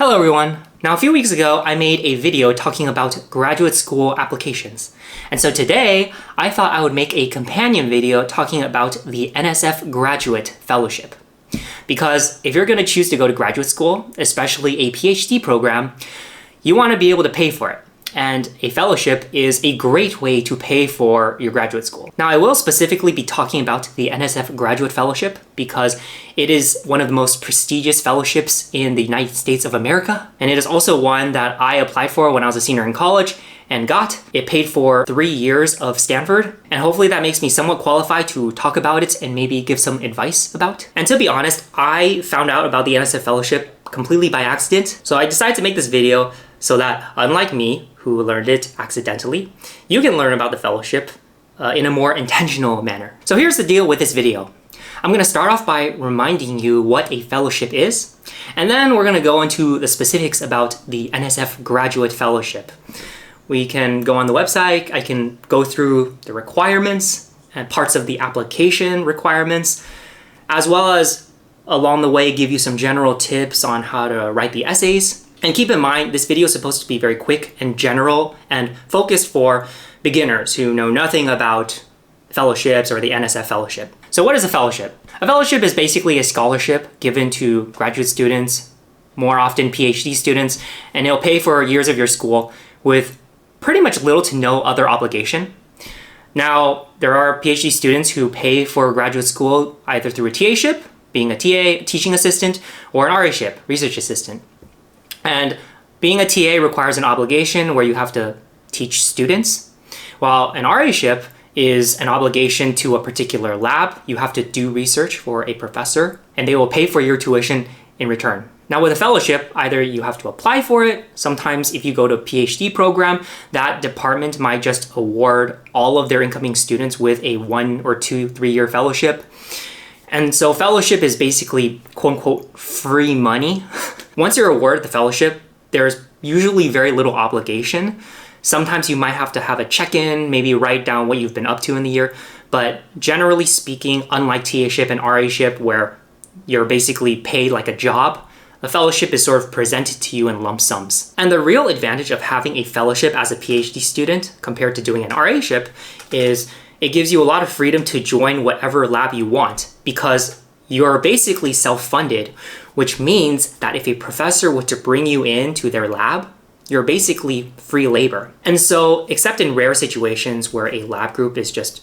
Hello everyone! Now a few weeks ago I made a video talking about graduate school applications. And so today I thought I would make a companion video talking about the NSF Graduate Fellowship. Because if you're going to choose to go to graduate school, especially a PhD program, you want to be able to pay for it. And a fellowship is a great way to pay for your graduate school. Now, I will specifically be talking about the NSF Graduate Fellowship because it is one of the most prestigious fellowships in the United States of America. And it is also one that I applied for when I was a senior in college and got. It paid for 3 years of Stanford. And hopefully that makes me somewhat qualified to talk about it and maybe give some advice about. And to be honest, I found out about the NSF Fellowship completely by accident. So I decided to make this video so that, unlike me, who learned it accidentally, you can learn about the fellowship in a more intentional manner. So here's the deal with this video. I'm going to start off by reminding you what a fellowship is, and then we're going to go into the specifics about the NSF Graduate Fellowship. We can go on the website, I can go through the requirements and parts of the application requirements, as well as along the way give you some general tips on how to write the essays. And keep in mind, this video is supposed to be very quick and general and focused for beginners who know nothing about fellowships or the NSF Fellowship. So what is a fellowship? A fellowship is basically a scholarship given to graduate students, more often PhD students, and it'll pay for years of your school with pretty much little to no other obligation. Now, there are PhD students who pay for graduate school either through a TA-ship, being a TA, teaching assistant, or an RA-ship, research assistant. And being a TA requires an obligation where you have to teach students, while an RA-ship is an obligation to a particular lab. You have to do research for a professor, and they will pay for your tuition in return. Now with a fellowship, either you have to apply for it. Sometimes if you go to a PhD program, that department might just award all of their incoming students with a 1 or 2, 3-year fellowship. And so fellowship is basically quote unquote free money. Once you're awarded the fellowship, there's usually very little obligation. Sometimes you might have to have a check-in, maybe write down what you've been up to in the year. But generally speaking, unlike TA-ship and RA-ship where you're basically paid like a job, a fellowship is sort of presented to you in lump sums. And the real advantage of having a fellowship as a PhD student compared to doing an RA-ship is it gives you a lot of freedom to join whatever lab you want because you're basically self-funded, which means that if a professor were to bring you into their lab, you're basically free labor. And so, except in rare situations where a lab group is just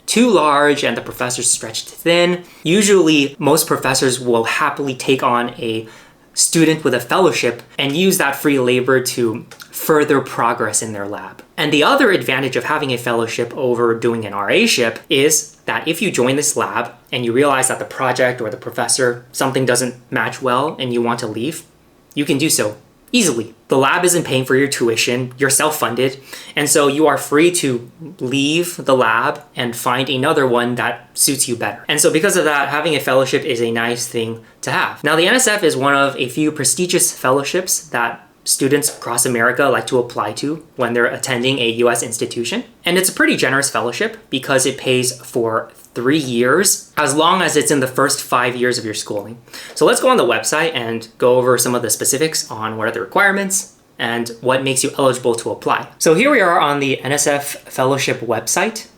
too large and the professor's stretched thin, usually most professors will happily take on a student with a fellowship and use that free labor to further progress in their lab. And the other advantage of having a fellowship over doing an RA-ship is that if you join this lab and you realize that the project or the professor, something doesn't match well and you want to leave, you can do so easily. The lab isn't paying for your tuition, you're self-funded, and so you are free to leave the lab and find another one that suits you better. And so because of that, having a fellowship is a nice thing to have. Now the NSF is one of a few prestigious fellowships that students across America like to apply to when they're attending a US institution. And it's a pretty generous fellowship because it pays for 3 years as long as it's in the first 5 years of your schooling. So let's go on the website and go over some of the specifics on what are the requirements and what makes you eligible to apply. So here we are on the NSF Fellowship website.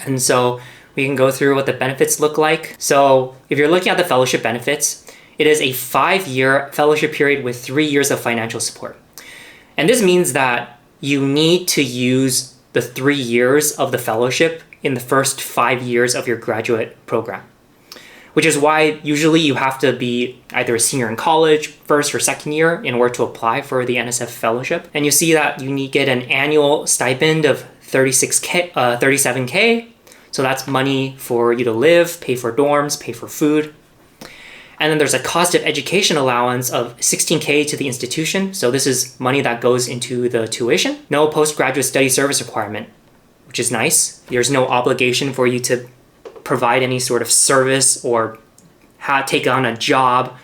And so we can go through what the benefits look like. So if you're looking at the fellowship benefits, it is a 5-year fellowship period with 3 years of financial support. And this means that you need to use the 3 years of the fellowship in the first 5 years of your graduate program, which is why usually you have to be either a senior in college, first or second year, in order to apply for the NSF Fellowship. And you see that you get an annual stipend of $37K. So that's money for you to live, pay for dorms, pay for food. And then there's a cost of education allowance of $16K to the institution. So this is money that goes into the tuition. No postgraduate study service requirement, which is nice. There's no obligation for you to provide any sort of service or take on a job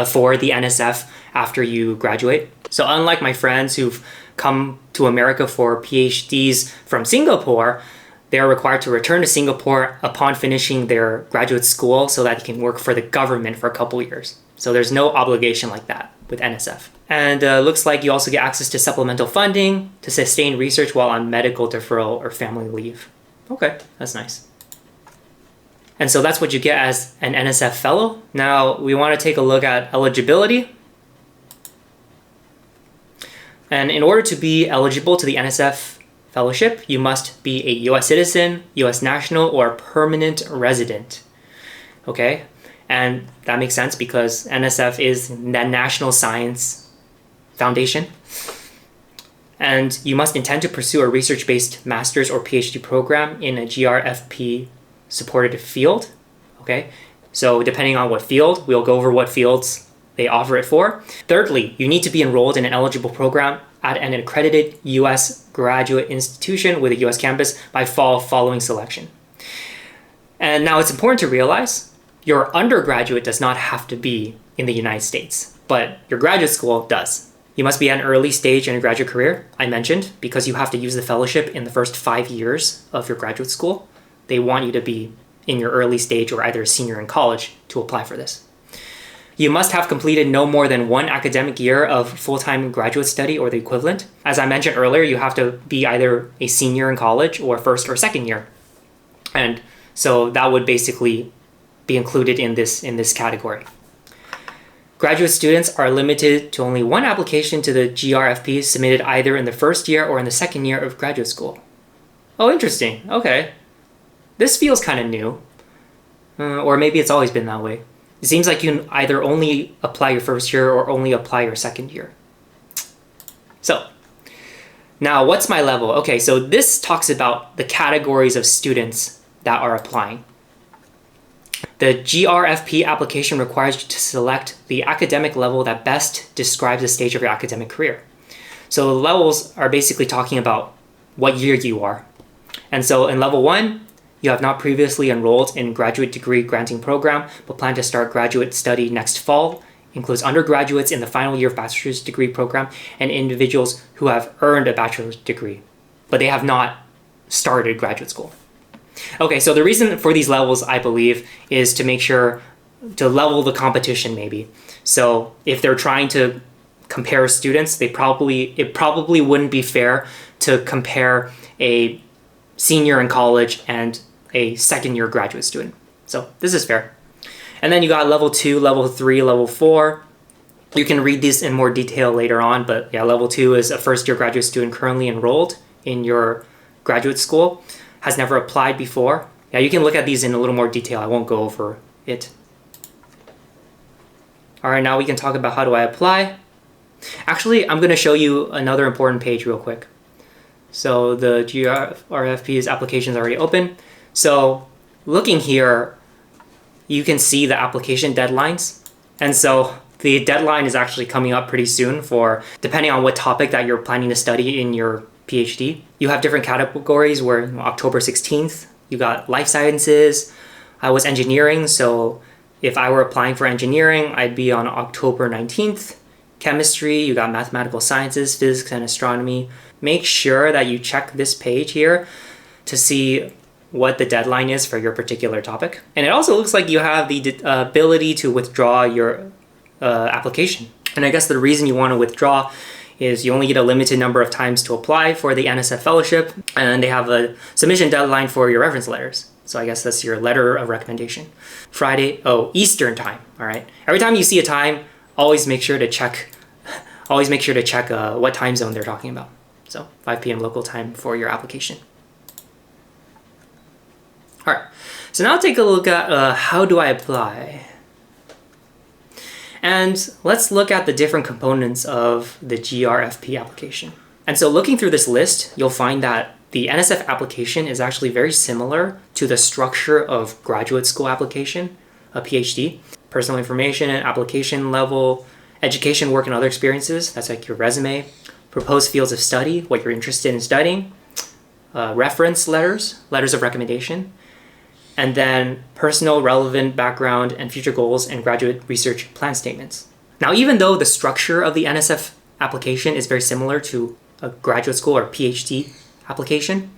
for the NSF after you graduate. So unlike my friends who've come to America for PhDs from Singapore, they are required to return to Singapore upon finishing their graduate school so that they can work for the government for a couple years. So there's no obligation like that. with NSF. And looks like you also get access to supplemental funding to sustain research while on medical deferral or family leave. Okay, that's nice. And so that's what you get as an NSF fellow. Now we want to take a look at eligibility. And in order to be eligible to the NSF Fellowship, you must be a US citizen, US national, or permanent resident. Okay? And that makes sense because NSF is the National Science Foundation. And you must intend to pursue a research-based master's or PhD program in a GRFP supported field. Okay? So depending on what field, we'll go over what fields they offer it for. Thirdly, you need to be enrolled in an eligible program at an accredited US graduate institution with a US campus by fall following selection. And now it's important to realize your undergraduate does not have to be in the United States, but your graduate school does. You must be at an early stage in your graduate career, I mentioned, because you have to use the fellowship in the first 5 years of your graduate school. They want you to be in your early stage or either a senior in college to apply for this. You must have completed no more than 1 academic year of full-time graduate study or the equivalent. As I mentioned earlier, you have to be either a senior in college or first or second year. And so that would basically be included in this category. Graduate students are limited to only 1 application to the GRFP submitted either in the first year or in the second year of graduate school. Oh, interesting. Okay. This feels kind of new. Or maybe it's always been that way. It seems like you can either only apply your first year or only apply your second year. So, now what's my level? Okay, so this talks about the categories of students that are applying. The GRFP application requires you to select the academic level that best describes the stage of your academic career. So the levels are basically talking about what year you are. And so in level 1, you have not previously enrolled in graduate degree granting program, but plan to start graduate study next fall. Includes undergraduates in the final year of bachelor's degree program and individuals who have earned a bachelor's degree, but they have not started graduate school. Okay, so the reason for these levels, I believe, is to make sure to level the competition maybe. So if they're trying to compare students, it probably wouldn't be fair to compare a senior in college and a second year graduate student. So this is fair. And then you got level 2, level 3, level 4. You can read these in more detail later on, but yeah, level 2 is a first year graduate student currently enrolled in your graduate school, has never applied before. Yeah, you can look at these in a little more detail. I won't go over it. All right, now we can talk about how do I apply. Actually, I'm going to show you another important page real quick. So the GRFP's application is already open. So looking here, you can see the application deadlines. And so the deadline is actually coming up pretty soon for, depending on what topic that you're planning to study in your PhD. You have different categories where October 16th, you got life sciences. I was engineering, so if I were applying for engineering, I'd be on October 19th. Chemistry, you got mathematical sciences, physics, and astronomy. Make sure that you check this page here to see what the deadline is for your particular topic. And it also looks like you have the ability to withdraw your application. And I guess the reason you want to withdraw is you only get a limited number of times to apply for the NSF Fellowship, and they have a submission deadline for your reference letters. So I guess that's your letter of recommendation. Friday, Eastern time, all right? Every time you see a time, always make sure to check what time zone they're talking about. So 5 p.m. local time for your application. All right, so now take a look at how do I apply? And let's look at the different components of the GRFP application. And so looking through this list, you'll find that the NSF application is actually very similar to the structure of graduate school application, a PhD. Personal information and application level, education, work, and other experiences, that's like your resume. Proposed fields of study, what you're interested in studying. Reference letters, letters of recommendation. And then personal, relevant background and future goals and graduate research plan statements. Now, even though the structure of the NSF application is very similar to a graduate school or PhD application,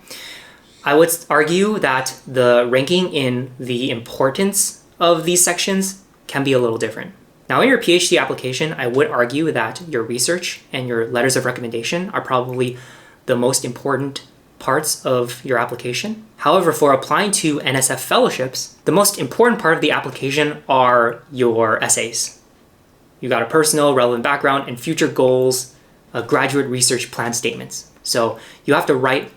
I would argue that the ranking in the importance of these sections can be a little different. Now, in your PhD application, I would argue that your research and your letters of recommendation are probably the most important parts of your application. However, for applying to NSF fellowships, the most important part of the application are your essays. You got a personal, relevant background, and future goals, graduate research plan statements. So you have to write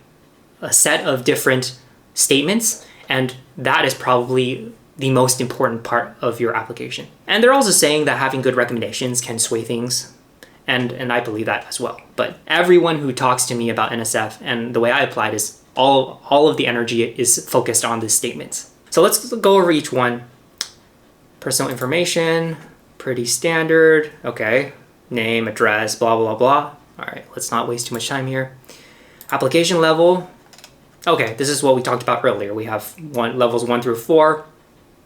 a set of different statements, and that is probably the most important part of your application. And they're also saying that having good recommendations can sway things, and I believe that as well. But everyone who talks to me about NSF and the way I applied is all of the energy is focused on these statements. So let's go over each one. Personal information, pretty standard. Okay, name, address, blah, blah, blah. All right, let's not waste too much time here. Application level. Okay, this is what we talked about earlier. We have levels 1 through 4.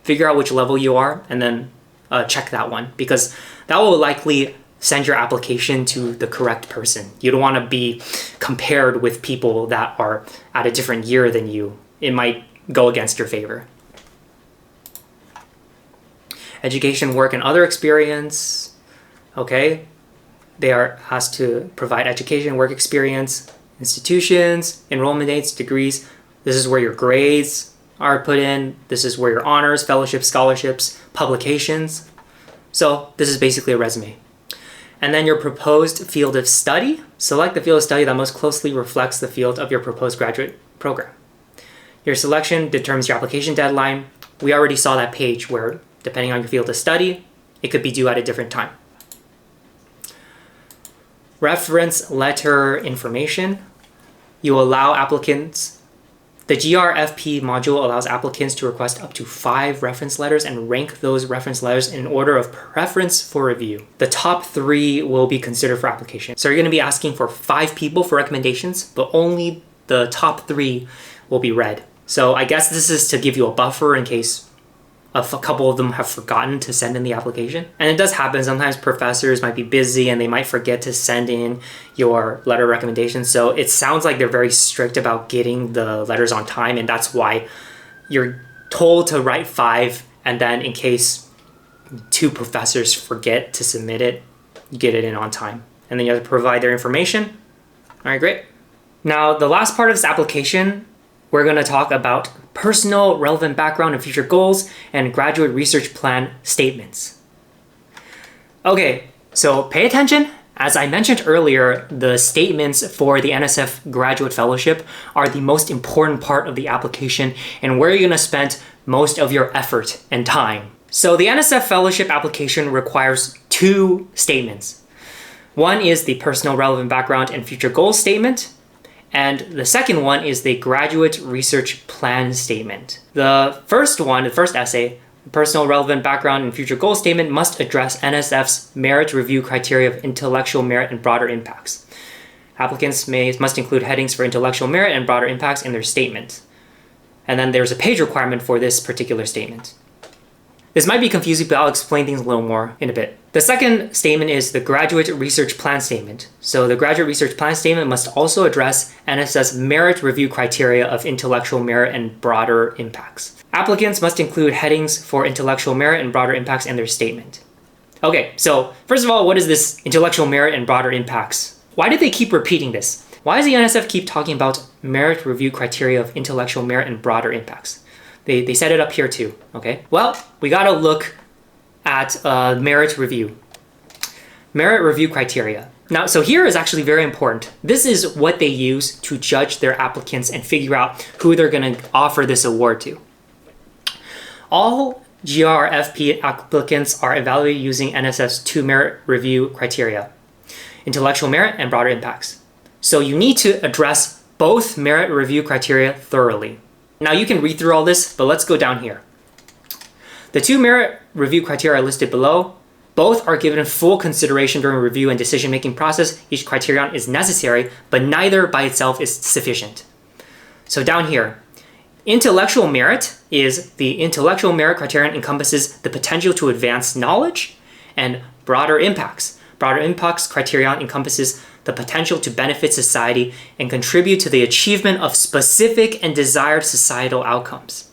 Figure out which level you are and then check that one, because that will likely send your application to the correct person. You don't want to be compared with people that are at a different year than you. It might go against your favor. Education, work, and other experience. Okay, they are asked to provide education, work experience, institutions, enrollment dates, degrees. This is where your grades are put in. This is where your honors, fellowships, scholarships, publications. So this is basically a resume. And then your proposed field of study. Select the field of study that most closely reflects the field of your proposed graduate program. Your selection determines your application deadline. We already saw that page where, depending on your field of study, it could be due at a different time. Reference letter information. You allow applicants. The GRFP module allows applicants to request up to 5 reference letters and rank those reference letters in order of preference for review. The top 3 will be considered for application. So you're going to be asking for 5 people for recommendations, but only the top 3 will be read. So I guess this is to give you a buffer in case a couple of them have forgotten to send in the application. And it does happen. Sometimes professors might be busy and they might forget to send in your letter of recommendation. So it sounds like they're very strict about getting the letters on time, and that's why you're told to write 5, and then in case 2 professors forget to submit it, you get it in on time. And then you have to provide their information. All right, great. Now, the last part of this application, we're going to talk about personal, relevant background and future goals, and graduate research plan statements. Okay, so pay attention. As I mentioned earlier, the statements for the NSF Graduate Fellowship are the most important part of the application and where you're going to spend most of your effort and time. So the NSF Fellowship application requires 2 statements. One is the personal, relevant background and future goals statement, and the second one is the graduate research plan statement. The first one, the first essay, personal, relevant background and future goal statement, must address NSF's merit review criteria of intellectual merit and broader impacts. Applicants must include headings for intellectual merit and broader impacts in their statement. And then there's a page requirement for this particular statement. This might be confusing, but I'll explain things a little more in a bit. The second statement is the graduate research plan statement. So the graduate research plan statement must also address NSF's merit review criteria of intellectual merit and broader impacts. Applicants must include headings for intellectual merit and broader impacts in their statement. Okay, so first of all, what is this intellectual merit and broader impacts? Why did they keep repeating this? Why does the NSF keep talking about merit review criteria of intellectual merit and broader impacts? They set it up here too, okay? Well, we gotta look at merit review. Merit review criteria. Now, so here is actually very important. This is what they use to judge their applicants and figure out who they're gonna offer this award to. All GRFP applicants are evaluated using NSF's 2 merit review criteria, intellectual merit and broader impacts. So you need to address both merit review criteria thoroughly. Now you can read through all this, but let's go down here. The 2 merit review criteria are listed below. Both are given full consideration during review and decision-making process. Each criterion is necessary, but neither by itself is sufficient. So down here, intellectual merit is the intellectual merit criterion encompasses the potential to advance knowledge, and broader impacts. Broader impacts criterion encompasses the potential to benefit society and contribute to the achievement of specific and desired societal outcomes.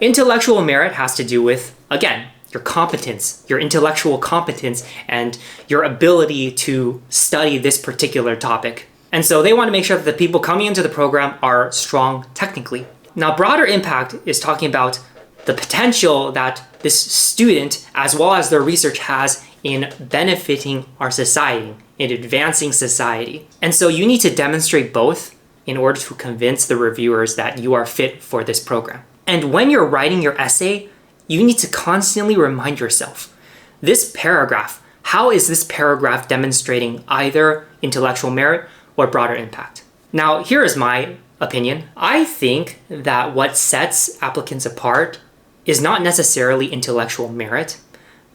Intellectual merit has to do with, again, your competence, your intellectual competence, and your ability to study this particular topic. And so they want to make sure that the people coming into the program are strong technically. Now, broader impact is talking about the potential that this student, as well as their research, has in benefiting our society, in advancing society. And so you need to demonstrate both in order to convince the reviewers that you are fit for this program. And when you're writing your essay, you need to constantly remind yourself, this paragraph, how is this paragraph demonstrating either intellectual merit or broader impact? Now, here is my opinion. I think that what sets applicants apart is not necessarily intellectual merit,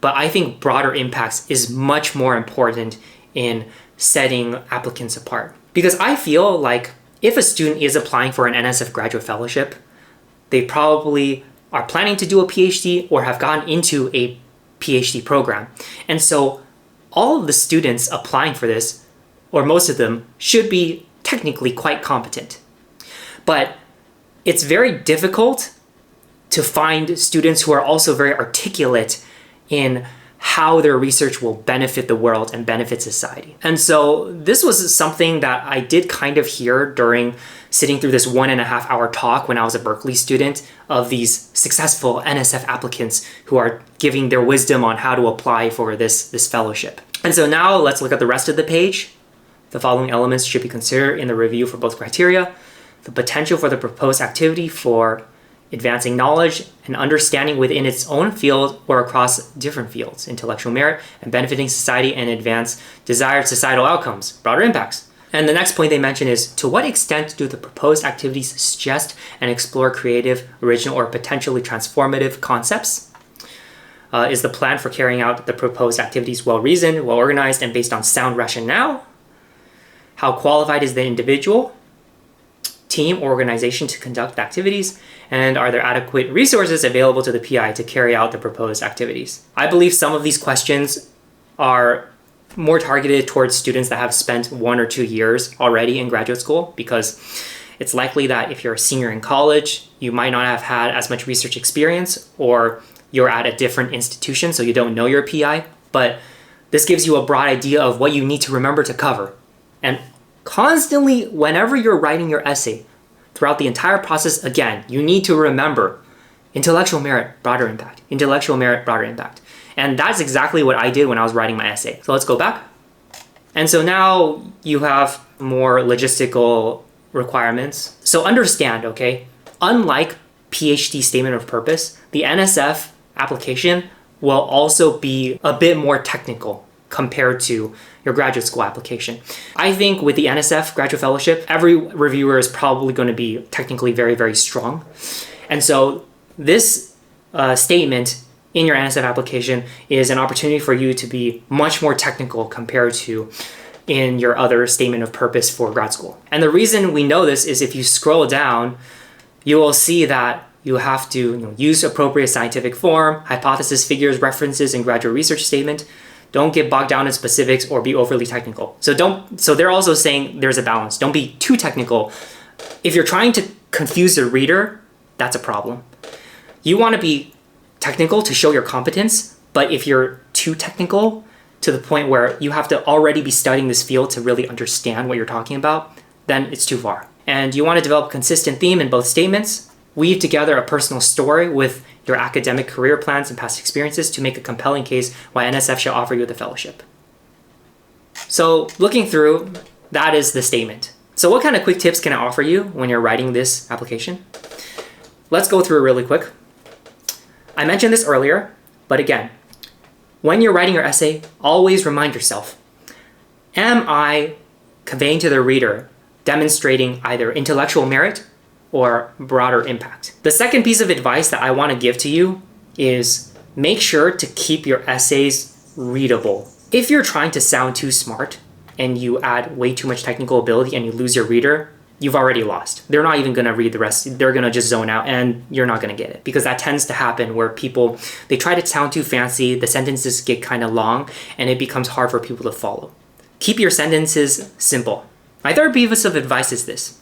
but I think broader impacts is much more important in setting applicants apart. Because I feel like if a student is applying for an NSF Graduate Fellowship, they probably are planning to do a PhD or have gotten into a PhD program. And so all of the students applying for this, or most of them, should be technically quite competent. But it's very difficult to find students who are also very articulate in how their research will benefit the world and benefit society. And so this was something that I did kind of hear during sitting through this 1.5 hour talk when I was a Berkeley student of these successful NSF applicants who are giving their wisdom on how to apply for this fellowship. And so now let's look at the rest of the page. The following elements should be considered in the review for both criteria: the potential for the proposed activity for advancing knowledge and understanding within its own field or across different fields, intellectual merit, and benefiting society and advance desired societal outcomes, broader impacts. And the next point they mention is, to what extent do the proposed activities suggest and explore creative, original, or potentially transformative concepts? Is the plan for carrying out the proposed activities well-reasoned, well-organized, and based on sound rationale? How qualified is the individual, team, or organization to conduct the activities? And are there adequate resources available to the PI to carry out the proposed activities? I believe some of these questions are more targeted towards students that have spent 1 or 2 years already in graduate school, because it's likely that if you're a senior in college, you might not have had as much research experience, or you're at a different institution, so you don't know your PI. But this gives you a broad idea of what you need to remember to cover. And constantly, whenever you're writing your essay, throughout the entire process, again, you need to remember intellectual merit, broader impact, intellectual merit, broader impact. And that's exactly what I did when I was writing my essay. So let's go back. And so now you have more logistical requirements. So understand, okay, unlike PhD statement of purpose, the NSF application will also be a bit more technical compared to your graduate school application. I think with the NSF Graduate Fellowship, every reviewer is probably going to be technically very, very strong. And so this statement in your NSF application is an opportunity for you to be much more technical compared to in your other statement of purpose for grad school. And the reason we know this is if you scroll down, you will see that you have to use appropriate scientific form, hypothesis, figures, references, and graduate research statement. Don't get bogged down in specifics or be overly technical. So they're also saying there's a balance. Don't be too technical. If you're trying to confuse the reader, that's a problem. You want to be technical to show your competence, but if you're too technical to the point where you have to already be studying this field to really understand what you're talking about, then it's too far. And you want to develop a consistent theme in both statements, weave together a personal story with your academic career plans and past experiences to make a compelling case why NSF shall offer you the fellowship. So looking through, that is the statement. So what kind of quick tips can I offer you when you're writing this application? Let's go through it really quick. I mentioned this earlier, but again, when you're writing your essay, always remind yourself, am I conveying to the reader, demonstrating either intellectual merit or broader impact? The second piece of advice that I want to give to you is make sure to keep your essays readable. If you're trying to sound too smart and you add way too much technical ability and you lose your reader, you've already lost. They're not even going to read the rest. They're going to just zone out and you're not going to get it, because that tends to happen where people, they try to sound too fancy, the sentences get kind of long, and it becomes hard for people to follow. Keep your sentences simple. My third piece of advice is this.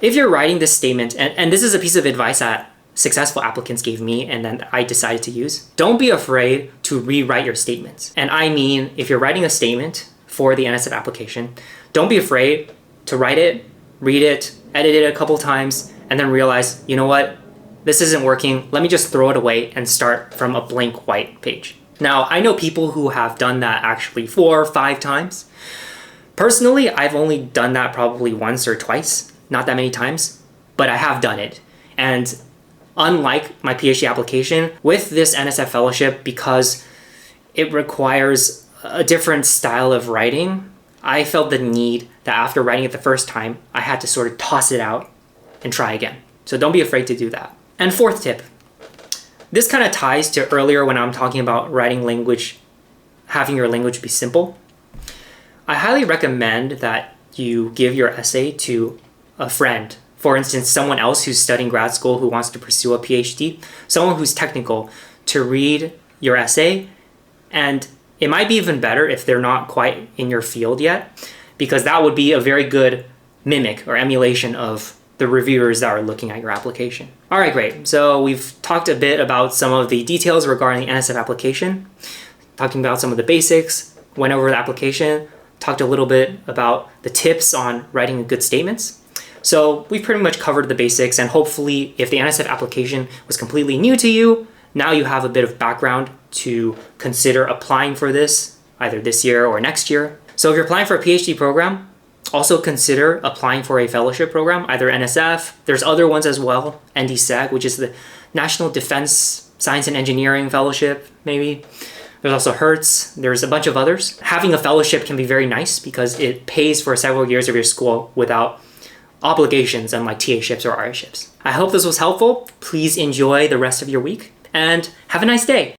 If you're writing this statement, and this is a piece of advice that successful applicants gave me and then I decided to use. Don't be afraid to rewrite your statements. And I mean, if you're writing a statement for the NSF application, don't be afraid to write it, read it, edit it a couple times, and then realize, you know what, this isn't working. Let me just throw it away and start from a blank white page. Now, I know people who have done that actually 4 or 5 times. Personally, I've only done that probably once or twice, not that many times, but I have done it. And unlike my PhD application, with this NSF fellowship, because it requires a different style of writing, I felt the need that after writing it the first time, I had to sort of toss it out and try again. So don't be afraid to do that. And fourth tip, this kind of ties to earlier when I'm talking about writing language, having your language be simple. I highly recommend that you give your essay to a friend. For instance, someone else who's studying grad school who wants to pursue a PhD, someone who's technical, to read your essay. And it might be even better if they're not quite in your field yet, because that would be a very good mimic or emulation of the reviewers that are looking at your application. All right, great. So we've talked a bit about some of the details regarding the NSF application, talking about some of the basics, went over the application, talked a little bit about the tips on writing good statements. So we've pretty much covered the basics, and hopefully if the NSF application was completely new to you, now you have a bit of background to consider applying for this either this year or next year. So if you're applying for a PhD program, also consider applying for a fellowship program, either NSF, there's other ones as well, NDSEG, which is the National Defense Science and Engineering Fellowship, maybe. There's also Hertz, there's a bunch of others. Having a fellowship can be very nice because it pays for several years of your school without obligations unlike TA-ships or RA-ships. I hope this was helpful. Please enjoy the rest of your week and have a nice day.